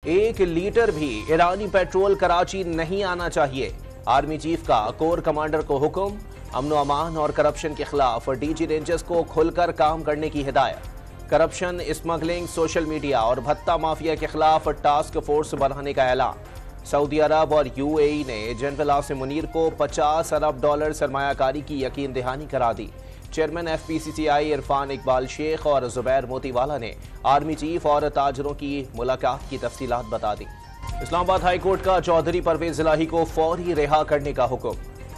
1 litre भी ईरानी petrol Karachi नहीं आना चाहिए। आर्मी चीफ का कोर कमांडर को हुक्म। अमन अमान और करप्शन के खिलाफ डीजी रेंजर्स को खुलकर काम करने की हिदायत। करप्शन, स्मगलिंग, सोशल मीडिया और भत्ता माफिया के खिलाफ टास्क फोर्स बनाने का ऐलान। सऊदी अरब और यूएई ने जनरल आसिम मुनीर को $50 अरब सरमायाकारी की यकीन दहानी करा दी। चेयरमैन FPCCI इरफान इकबाल शेख और जुबैर मोतीवाला ने आर्मी चीफ और ताजरों की मुलाकात की तफसीलात बता दी। इस्लामाबाद हाई कोर्ट का चौधरी परवेज इलाही को फौरी रिहा करने का हुक्म।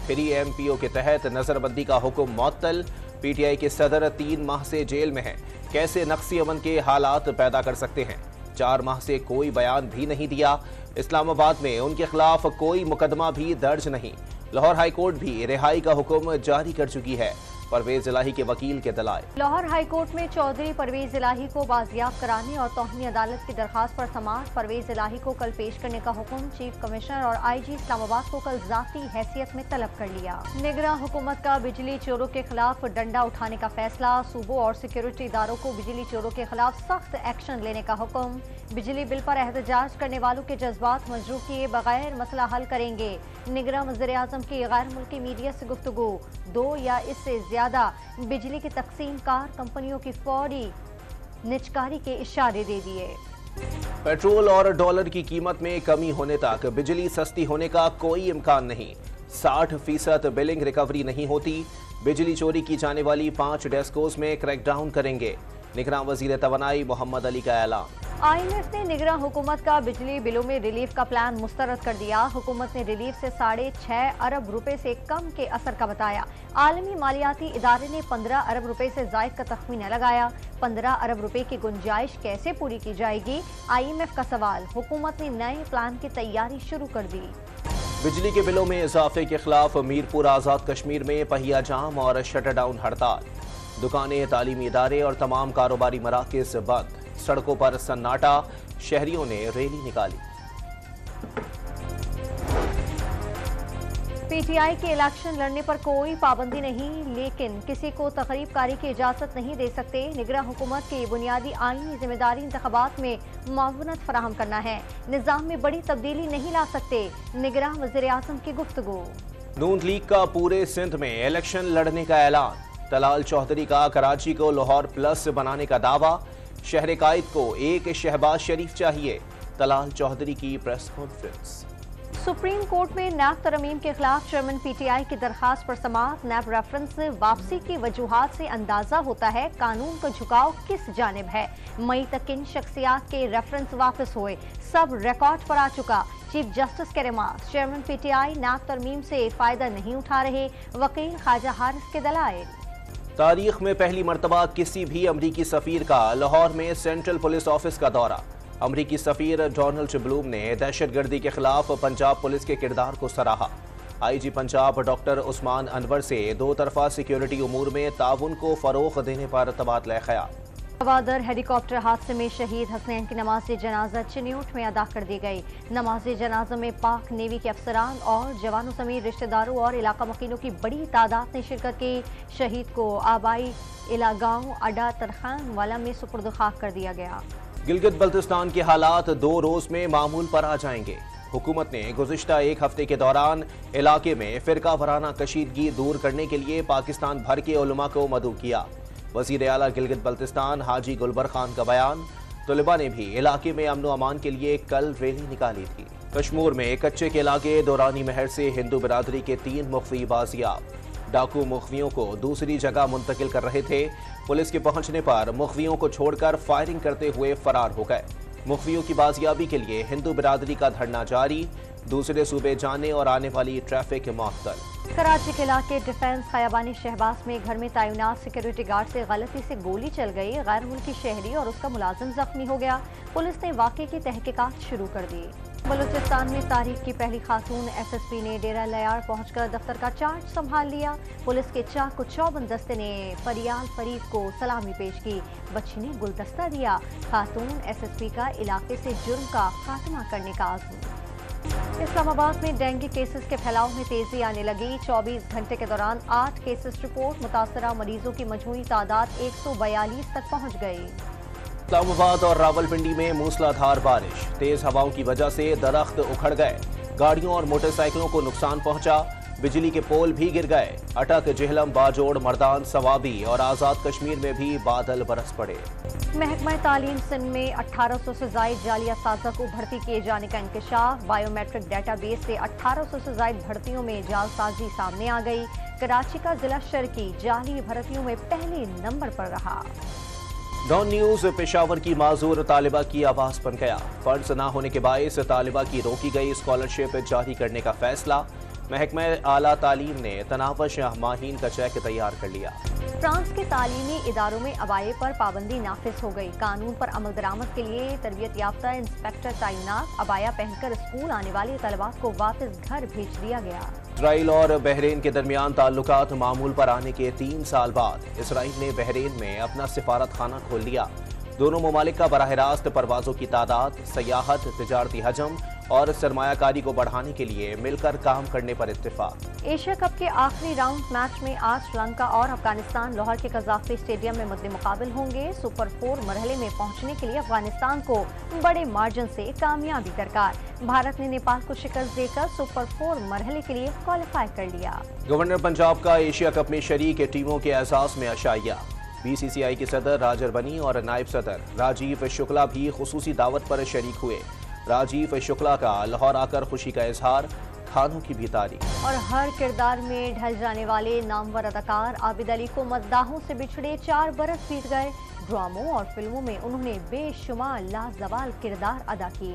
फ्री MPO के तहत नजरबंदी का हुक्म मुअत्तल। PTI के सदर 3 माह से जेल में हैं। कैसे नक्सी अमन के हालात पैदा कर सकते हैं? 4 माह से कोई बयान भी नहीं दिया। इस्लामाबाद में उनके खिलाफ कोई मुकदमा भी दर्ज नहीं। लाहौर हाई कोर्ट भी रिहाई का हुक्म जारी कर चुकी है। परवेज इलाही के वकील के दलाइल। लाहौर हाई कोर्ट में चौधरी परवेज इलाही को बाजियाब कराने और तौहीन अदालत की दरखास्त पर समाअत परवेज इलाही को कल पेश करने का हुक्म चीफ कमिश्नर और IG इस्लामाबाद को कल जाती हैसियत में तलब कर लिया। निगरां हुकूमत का बिजली चोरों के खिलाफ डंडा उठाने का फैसला। सूबों और सिक्योरिटी इदारों को बिजली चोरों के खिलाफ सख्त एक्शन लेने का हुक्म। बिजली बिल पर एहतजाज करने वालों के जज्बात मजरूह किए बगैर मसला हल करेंगे। निगरां वज़ीर आज़म की गैर मुल्की मीडिया से गुफ्तगू। 2 या इससे ज्यादा बिजली की तकसीम कार कंपनियों की फौरी निजकारी के इशारे दे दिए। पेट्रोल और डॉलर की कीमत में कमी होने तक बिजली सस्ती होने का कोई इम्कान नहीं। 60% बिलिंग रिकवरी नहीं होती। बिजली चोरी की जाने वाली 5 डेस्कोस में क्रैकडाउन करेंगे। निगरान वजीर तवानाई मोहम्मद अली का ऐलान। IMF ने निगरां हुकूमत का बिजली बिलों में रिलीफ का प्लान मुस्तरद कर दिया। हुकूमत ने रिलीफ से $6.5 अरब रुपए से कम के असर का बताया। आलमी मालियाती इदारे ने 15 अरब रुपए से जायद का तखमीना लगाया। 15 अरब रुपए की गुंजाइश कैसे पूरी की जाएगी? IMF का सवाल। हुकूमत ने नए प्लान की तैयारी शुरू कर दी। बिजली के बिलों में इजाफे के खिलाफ मीरपुर आजाद कश्मीर में पहिया जाम और शटर डाउन हड़ताल। दुकानें, तालीमी इदारे और तमाम कारोबारी मराकज़ बंद। सड़कों पर सन्नाटा। शहरियों ने रैली निकाली। PTI के इलेक्शन लड़ने पर कोई पाबंदी नहीं, लेकिन किसी को तकरीबकारी की इजाजत नहीं दे सकते। निगरां हुकूमत की बुनियादी आईनी जिम्मेदारी इंतखाबात में मुआवनत फराहम करना है। निजाम में बड़ी तब्दीली नहीं ला सकते। निगरां वज़ीर आज़म की गुफ्तगू। नून लीग का पूरे सिंध में इलेक्शन लड़ने का ऐलान। तलाल चौधरी का कराची को लाहौर प्लस बनाने का दावा। शहर कायद को एक शहबाज शरीफ चाहिए। तलाल चौधरी की प्रेस कॉन्फ्रेंस। सुप्रीम कोर्ट में नैब तरमीम के खिलाफ चेयरमैन PTI की दरखास्त पर समाअत। नैब रेफरेंस वापसी की वजूहात से अंदाजा होता है कानून का झुकाव किस जानिब है। मई तक किन शख्सियात के रेफरेंस वापस हुए, सब रिकॉर्ड पर आ चुका। चीफ जस्टिस के रिमार्क। चेयरमैन PTI नैब तरमीम से फायदा नहीं उठा रहे। वकील ख्वाजा हारिस के दलाइल। तारीख में पहली मर्तबा किसी भी अमरीकी सफीर का लाहौर में सेंट्रल पुलिस ऑफिस का दौरा। अमरीकी सफीर डोनाल्ड ब्लूम ने दहशतगर्दी के खिलाफ पंजाब पुलिस के किरदार को सराहा। IG पंजाब डॉक्टर उस्मान अनवर से 2 तरफा सिक्योरिटी उमूर में ताउन को फरोग देने पर तबादला ख्याल। गवादर हेलीकॉप्टर हादसे में शहीद हसनैन की नमाज जनाजा चिन्यूट में अदा कर दी गई। नमाज जनाजा में पाक नेवी के अफसरान और जवानों समेत रिश्तेदारों और इलाका मकीनों की बड़ी तादाद ने शिरकत की। शहीद को आबाई इलागाओं अड्डा तरखान वाला में सुपुर्द खाक कर दिया गया। गिलगित बल्तिस्तान के हालात 2 रोज में मामूल पर आ जाएंगे। हुकूमत ने गुज़िश्ता 1 हफ्ते के दौरान इलाके में फिरका वराना कशीदगी दूर करने के लिए पाकिस्तान भर के उलमा को मदऊ किया। वज़ीर आला गिलगित बल्तिस्तान हाजी गुलबर खान का बयान। तलबा ने भी इलाके में अमन अमान के लिए कल रैली निकाली थी। कश्मीर में कच्चे के इलाके दौरानी महर से हिंदू बिरादरी के 3 मुख्फी बाजियाब। डाकू मुख्फियों को दूसरी जगह मुंतकिल कर रहे थे। पुलिस के पहुंचने पर मुख्फियों को छोड़कर फायरिंग करते हुए फरार हो गए। मुख्फियों की बाजियाबी के लिए हिंदू बिरादरी का धरना जारी। दूसरे सूबे जाने और आने वाली ट्रैफिक मुअत्तल। कराची के इलाके डिफेंस खयाबानी शहबाज में घर में तैनात सिक्योरिटी गार्ड से गलती से गोली चल गई। गैर मुल्की शहरी और उसका मुलाजिम जख्मी हो गया। पुलिस ने वाक़े की तहकीकात शुरू कर दी। बलूचिस्तान में तारीख की पहली खातून SSP ने डेरा लयार पहुंचकर दफ्तर का चार्ज संभाल लिया। पुलिस के चाक चौबंद दस्ते ने फरियाल फरीद को सलामी पेश की। बच्ची ने गुलदस्ता दिया। खातून SSP का इलाके से जुर्म का खात्मा करने का आज़म। इस्लामाबाद में डेंगू केसेस के फैलाव में तेजी आने लगी। 24 घंटे के दौरान 8 केसेस रिपोर्ट। मुतासरा मरीजों की मजमूई तादाद 142 तक पहुंच गई। اسلام آباد اور راولپنڈی میں موسلادھار بارش، تیز ہواؤں کی وجہ سے درخت اکھڑ گئے، گاڑیوں اور موٹر سائیکلوں کو نقصان پہنچا، بجلی کے پول بھی گر گئے۔ اٹک، جہلم، باجوڑ، مردان، سوابی اور آزاد کشمیر میں بھی بادل برس پڑے۔ محکمہ تعلیم سندھ میں 1800 سے زائد جعلی اساتذہ کو بھرتی کیے جانے کا انکشاف، بائیو میٹرک ڈیٹا بیس سے 1800 سے زائد بھرتیوں میں جعل سازی سامنے آ گئی۔ کراچی کا ضلع شرقی جعلی بھرتیوں میں پہلے نمبر پر رہا۔ ڈان نیوز پشاور کی معذور طالبہ کی آواز بن گیا، فنڈز نہ ہونے کے باعث طالبہ کی روکی گئی اسکالرشپ جاری کرنے کا فیصلہ، محکمہ اعلیٰ تعلیم نے تناوش ماہین کا چیک تیار کر لیا۔ فرانس کے تعلیمی اداروں میں ابائے پر پابندی نافذ ہو گئی، قانون پر عمل درآمد کے لیے تربیت یافتہ انسپیکٹر تعینات، ابایا پہن کر اسکول آنے والی طلبات کو واپس گھر بھیج دیا گیا۔ اسرائیل اور بحرین کے درمیان تعلقات معمول پر آنے کے 3 سال بعد اسرائیل نے بحرین میں اپنا سفارت خانہ کھول دیا۔ دونوں ممالک کا براہ راست پروازوں کی تعداد، سیاحت، تجارتی حجم اور سرمایہ کاری کو بڑھانے کے لیے مل کر کام کرنے پر اتفاق۔ ایشیا کپ کے آخری راؤنڈ میچ میں آج سری لنکا اور افغانستان لاہور کے قذافی اسٹیڈیم میں مد مقابل ہوں گے۔ سپر 4 مرحلے میں پہنچنے کے لیے افغانستان کو بڑے مارجن سے کامیابی درکار، بھارت نے نیپال کو شکست دے کر سپر 4 مرحلے کے لیے کوالیفائی کر لیا۔ گورنر پنجاب کا ایشیا کپ میں شریک ٹیموں کے اعزاز میں عشائیہ، بی سی سی آئی کے صدر راجر بنی اور نائب صدر راجیو شکلا بھی خصوصی دعوت پر شریک ہوئے۔ راجیو شکلا کا لاہور آ کر خوشی کا اظہار، کھانوں کی بھی تعریف۔ اور ہر کردار میں ڈھل جانے والے نامور اداکار عابد علی کو مداحوں سے بچھڑے 4 برس بیت گئے، ڈراموں اور فلموں میں انہوں نے بے شمار لازوال کردار ادا کیے۔